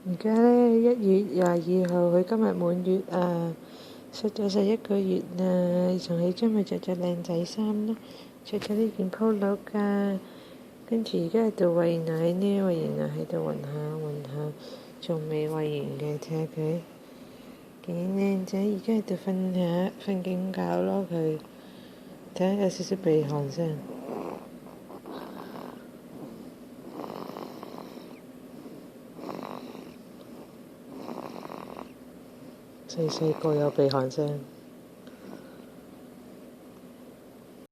而家呢1月22號，佢今日滿月啊，實在11個月啊，仲喺今日着靚仔衫啦，着咗呢件 polo 㗎，跟住而家喺度餵奶呢，餵完奶喺度暈下，仲未餵完嘅，睇下佢幾靚仔，而家喺度瞓緊覺咯佢，睇下有少少鼻鼾聲。細個有鼻鼾聲。